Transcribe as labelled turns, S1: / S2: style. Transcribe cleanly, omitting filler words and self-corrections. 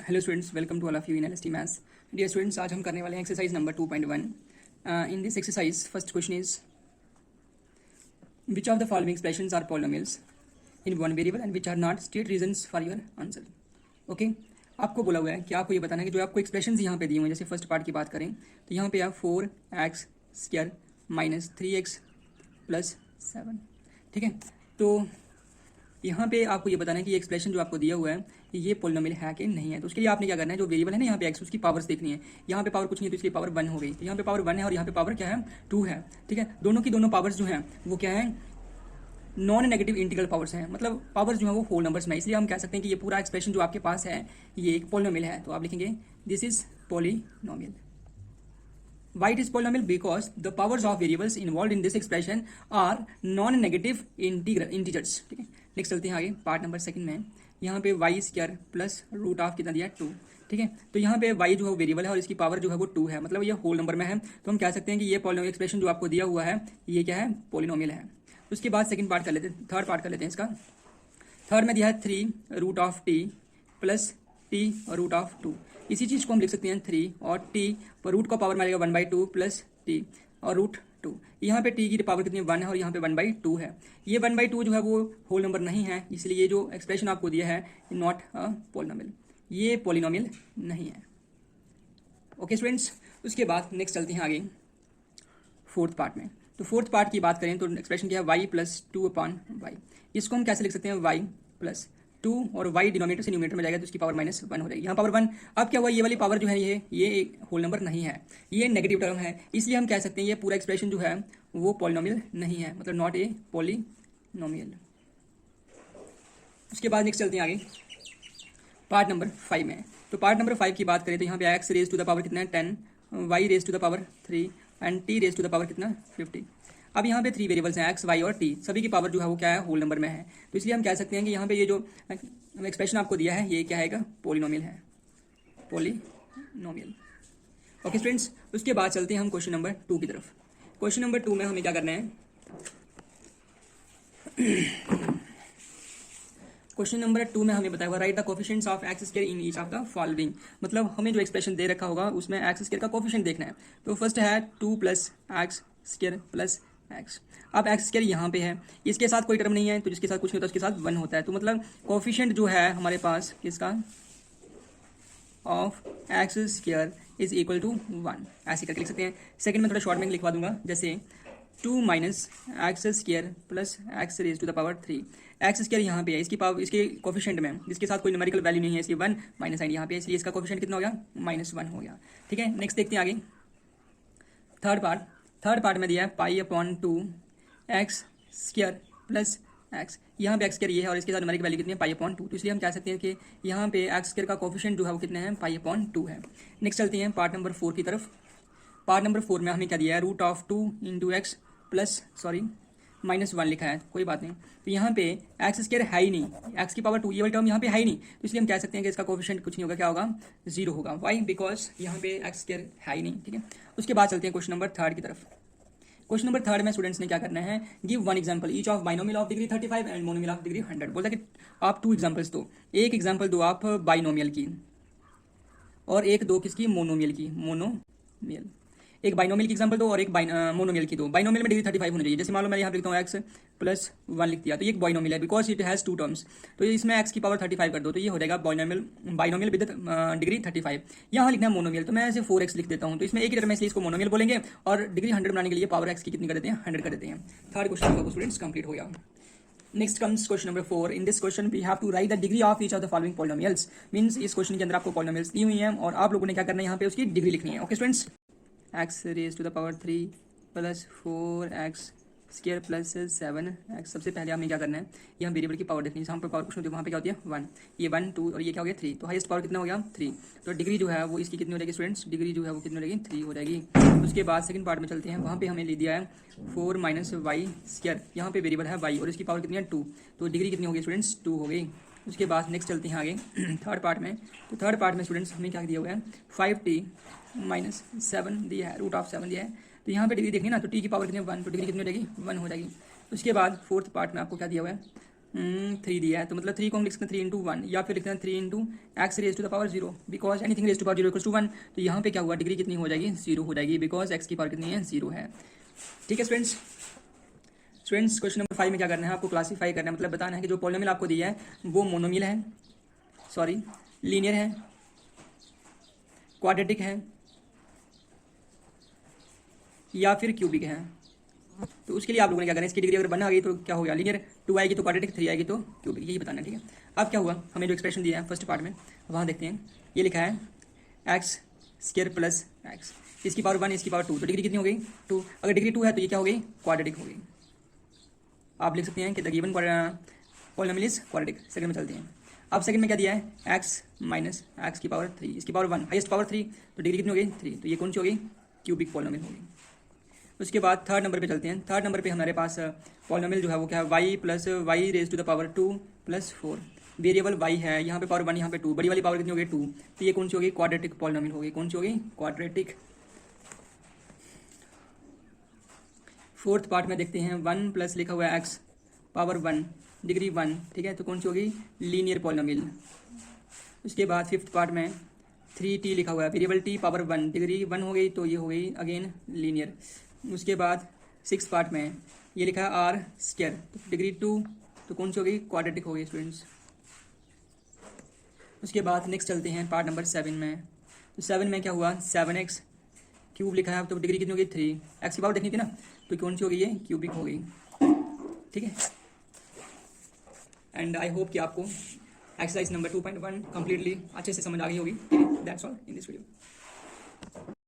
S1: Hello students, welcome to all of you in LST maths. Dear students, आज हम करने वाले हैं exercise number 2.1। In this exercise first question is which of the following expressions are polynomials in one variable and which are not, state reasons for your answer. Okay, आपको बोला हुआ है कि आपको ये बताना है कि जो आपको एक्सप्रेशंस यहाँ पे दिए हुए हैं, जैसे फर्स्ट पार्ट की बात करें तो यहाँ पे आप 4x square minus 3x plus 7, ठीक है। तो यहाँ पे आपको ये बताना है कि ये एक्सप्रेशन जो आपको दिया हुआ है ये पॉलिनोमियल है कि नहीं है। तो उसके लिए आपने क्या करना है, जो वेरिएबल है ना यहाँ पे x, उसकी पावर्स देखनी है। यहाँ पे पावर कुछ नहीं है तो इसलिए पावर 1 हो गई। तो यहाँ पे पावर 1 है और यहाँ पे पावर क्या है, 2 है, ठीक है। दोनों की दोनों पावर्स जो हैं वो क्या है, नॉन नेगेटिव इंटीग्रल पावर्स हैं, मतलब पावर्स जो है वो होल नंबर्स में, इसलिए हम कह सकते हैं कि ये पूरा एक्सप्रेशन जो आपके पास है ये एक पॉलिनोमियल है। तो आप लिखेंगे this is polynomial. Why it is polynomial? Because the powers of variables involved in this expression are non-negative integers, ठीक है। नेक्स्ट चलते हैं आगे पार्ट नंबर सेकंड में। यहाँ पे y square plus root of कितना दिया 2, ठीक है। तो यहाँ पे y जो है वो वेरिएबल है और इसकी पावर जो है वो 2 है, मतलब ये होल नंबर में है। तो हम कह सकते हैं कि ये पॉलिनोमियल एक्सप्रेशन जो आपको दिया हुआ है ये क्या है, पॉलिनोमियल है। उसके बाद सेकंड पार्ट कर लेते हैं, थर्ड पार्ट कर लेते हैं इसका। थर्ड में दिया है 3 root of t plus t और रूट ऑफ 2। इसी चीज़ को हम लिख सकते हैं 3 और t पर रूट का पावर मिलेगा 1/2 प्लस t और रूट 2। यहाँ पे t की पावर कितनी 1 है और यहाँ पे 1/2 है। ये 1/2 जो है वो होल नंबर नहीं है, इसलिए ये जो एक्सप्रेशन आपको दिया है नॉट अ पॉलिनोमियल, ये पॉलिनोमियल नहीं है। ओके स्टूडेंट्स, उसके बाद नेक्स्ट चलते हैं आगे फोर्थ पार्ट में। तो फोर्थ पार्ट की बात करें तो एक्सप्रेशन क्या है, y प्लस 2/y। इसको हम कैसे लिख सकते हैं, y प्लस 2 और y डिनोमिनेटर से न्यूमरेटर में जाएगा तो इसकी पावर -1 हो जाएगी। यहाँ पावर 1, अब क्या हुआ, ये वाली पावर जो है ये एक होल नंबर नहीं है, ये नेगेटिव टर्म है, इसलिए हम कह सकते हैं ये पूरा एक्सप्रेशन जो है वो पॉलिनोमियल नहीं है, मतलब नॉट ए पॉलिनोमियल। उसके बाद नेक्स्ट चलते हैं आगे पार्ट नंबर 5 में। तो पार्ट नंबर 5 की बात करें तो यहाँ पे x raise to the power कितना है 10, y raise to the power 3 and t raise to the power कितना 50। अब यहाँ पे 3 वेरिएबल्स हैं x, y और t, सभी की पावर जो है वो क्या है, होल नंबर में है। तो इसलिए हम कह सकते हैं कि यहाँ पे ये जो एक्सप्रेशन आपको दिया है ये क्या है, पॉलिनोमियल है, पॉलिनोमियल। ओके स्टूडेंट्स, उसके बाद चलते हैं हम क्वेश्चन नंबर 2 की तरफ। क्वेश्चन नंबर 2 में हमें क्या करना है, क्वेश्चन नंबर 2 में हमें बताया हुआ right the coefficients of x square in each of the following, मतलब हमें जो एक्सप्रेशन दे रखा होगा उसमें एक्स स्क्वायर का कोफिशिएंट देखना है। तो फर्स्ट है 2 plus x square plus x. अब एक्स स्क्वायर यहाँ पे है, इसके साथ कोई टर्म नहीं है तो जिसके साथ कुछ नहीं होता उसके साथ 1 होता है। तो मतलब कोफिशिएंट जो है हमारे पास किसका, of x square is equal to 1, ऐसे करके लिख सकते हैं। सेकंड में थोड़ा शॉर्ट में लिखवा दूंगा, जैसे 2 minus x square plus x raise to the power 3। X square यहाँ पे है, इसकी पावर इसके कोफिशिएंट में जिसके साथ कोई न्यूमेरिकल वैल्यू नहीं है इसलिए 1 माइनस साइन यहाँ पे, इसलिए इसका कोफिशिएंट कितना हो गया, -1 हो गया, ठीक है। नेक्स्ट देखते हैं आगे थर्ड पार्ट में दिया है π/2 एक्स स्क्वायर प्लस एक्स। यहाँ पे एक्स स्क्वायर ये है और इसके साथ न्यूमेरिकल वैल्यू कितनी है, π/2। तो इसलिए हम कह सकते हैं कि यहाँ पे एक्स स्क्वायर का कोफिशिएंट जो है वो कितना है, π/2 है। नेक्स्ट चलते हैं पार्ट नंबर 4 की तरफ। पार्ट नंबर 4 में हमें क्या दिया है, root of 2 into x plus -1 लिखा है, कोई बात नहीं। तो यहाँ पे एक्स स्क्वायर है ही नहीं, एक्स की पावर 2 ये वाली टर्म यहाँ पे है ही नहीं, तो इसलिए हम कह सकते हैं कि इसका कोफिशिएंट कुछ नहीं होगा, क्या होगा, 0 होगा। वाई, बिकॉज यहाँ पे एक्स स्क्वायर है ही नहीं, ठीक है। उसके बाद चलते हैं क्वेश्चन नंबर 3 की तरफ। क्वेश्चन नंबर 3 में स्टूडेंट्स ने क्या करना है, give 1 example each of binomial of degree 35 and monomial of degree 100। बोलता है कि आप 2 एग्जांपल्स दो, एक एग्जांपल दो आप बाइनोमियल की और एक दो किसकी, मोनोमियल की, मोनोमियल। एक बाइनोमियल की एग्जांपल दो और एक मोनोमियल की दो। बाइनोमियल में डिग्री 35 होनी चाहिए, जैसे मान लो मैं यहाँ पे लिखता हूँ x प्लस 1 लिख दिया, तो ये एक बाइनोमियल है बिकॉज इट हैज़ 2 टर्म्स। तो इसमें x की पावर 35 कर दो तो ये हो जाएगा बाइनोमियल विद डिग्री 35। यहाँ लिखना है मोनोमियल, तो मैं ऐसे 4x लिख देता हूँ, तो इसमें एक ही टर्म है इसलिए इसको मोनोमियल बोलेंगे और डिग्री 100 बनाने के लिए पावर x की कितनी कर देते हैं, 100 कर देते हैं। थर्ड क्वेश्चन स्टूडेंट्स कंप्लीट हो गया। Next comes question number 4। In this question we have to write the degree of each of the following polynomials. Means इस क्वेश्चन के अंदर आपको पॉलिनोमियल्स दी हुई हैं और आप लोगों ने क्या करना है, यहाँ पे उसकी डिग्री लिखनी है। Okay students, x raise to the power 3 plus 4x square plus 7x। सबसे पहले हमें क्या करना है, यहाँ वेरिएबल की पावर देखनी है, जहाँ पर पावर कुछ होती है वहाँ पे क्या होती है 1, ये 1 2 और ये क्या हो गया 3, तो हाईएस्ट पावर कितना हो गया 3। तो डिग्री जो है वो इसकी कितनी हो जाएगी स्टूडेंट्स, डिग्री जो है वो कितनी हो जाएगी 3 हो जाएगी। उसके बाद सेकंड पार्ट में चलते हैं, वहाँ पे हमें ले दिया है 4 माइनस वाई स्क्वायर, यहाँ पे वेरिएबल है y और इसकी पावर कितनी है 2, तो डिग्री कितनी होगी स्टूडेंट्स 2 हो गई। उसके बाद नेक्स्ट चलते हैं आगे थर्ड पार्ट में। तो थर्ड पार्ट में स्टूडेंट्स हमें क्या दिया हुआ है, 5t माइनस 7 दिया है, रूट ऑफ 7 दिया है। तो यहाँ पे डिग्री देखनी ना, तो t की पावर कितनी है 1, तो डिग्री कितनी हो जाएगी 1 हो जाएगी। उसके बाद फोर्थ पार्ट में आपको क्या दिया हुआ है, 3 दिया है, तो मतलब 3 को हम लिख सकते हैं 3 इंटू 1, या फिर लिखते हैं 3 into x raise to the power 0, because anything raise to power 0 equals to 1। तो यहाँ पे क्या हुआ, डिग्री कितनी हो जाएगी, 0 हो जाएगी, बिकॉज एक्स की पावर कितनी है, 0 है। ठीक है स्टूडेंट्स, क्वेश्चन नंबर 5 में क्या करना है, आपको क्लासीफाई करना है, मतलब बताना है कि जो पॉलिनोमियल आपको दिया है वो मोनोमियल है, सॉरी लीनियर है, क्वाड्रेटिक है, या फिर क्यूबिक है। तो उसके लिए आप लोगों ने क्या करना है, इसकी डिग्री अगर 1 आ गई तो क्या हो गया, लीनियर, 2 आएगी तो क्वाड्रेटिक, 3 आएगी तो क्यूबिक, यही बताना है। ठीक है, अब क्या हुआ, हमें जो एक्सप्रेशन दिया है फर्स्ट पार्ट में, वहाँ देखते हैं, ये लिखा है एक्स स्क्वायर प्लस एक्स, इसकी पावर 1, इसकी पावर 2, तो डिग्री कितनी हो गई, 2। अगर डिग्री 2 है तो ये क्या हो गई, क्वाड्रेटिक हो गई। आप लिख सकते हैं कि the given polynomial is quadratic. Second में चलते हैं, अब सेकंड में क्या दिया है, एक्स माइनस एक्स की पावर 3, इसकी पावर 1, हाईएस्ट पावर 3, तो डिग्री कितनी हो गई, 3, तो ये कौन सी हो गई, क्यूबिक पॉलिनोमियल हो गई। उसके बाद थर्ड नंबर पे चलते हैं, थर्ड नंबर पे हमारे पास पॉलिनोमियल जो है वो क्या है, y plus y raise to the power 2 plus 4, variable y है, यहाँ पे पावर 1, यहाँ पे 2, बड़ी वाली पावर कितनी हो गई, 2, तो ये कौन सी हो गई, क्वाड्रेटिक पॉलिनोमियल हो गई, कौन सी हो गई, क्वाड्रेटिक। फोर्थ पार्ट में देखते हैं, 1 प्लस लिखा हुआ है एक्स पावर 1, डिग्री 1, ठीक है, तो कौन सी हो गई, लीनियर पॉलिनोमियल। उसके बाद फिफ्थ पार्ट में 3t लिखा हुआ है, वेरिएबल t पावर 1, डिग्री 1 हो गई, तो ये हो गई अगेन लीनियर। उसके बाद सिक्स पार्ट में ये लिखा है आर स्क्वायर, तो डिग्री 2, तो कौन सी हो गई, क्वाड्रेटिक हो गई स्टूडेंट्स। उसके बाद नेक्स्ट चलते हैं पार्ट नंबर 7 में, तो 7 में क्या हुआ, 7x क्यूब लिखा है, तो डिग्री कितनी हो गई, 3, एक्स की पावर देखनी थी ना, तो कौन सी हो गई, ये क्यूबिक हो गई। ठीक है, एंड आई होप कि आपको एक्सरसाइज नंबर 2.1 कंप्लीटली अच्छे से समझ आ गई होगी। That's all in this video.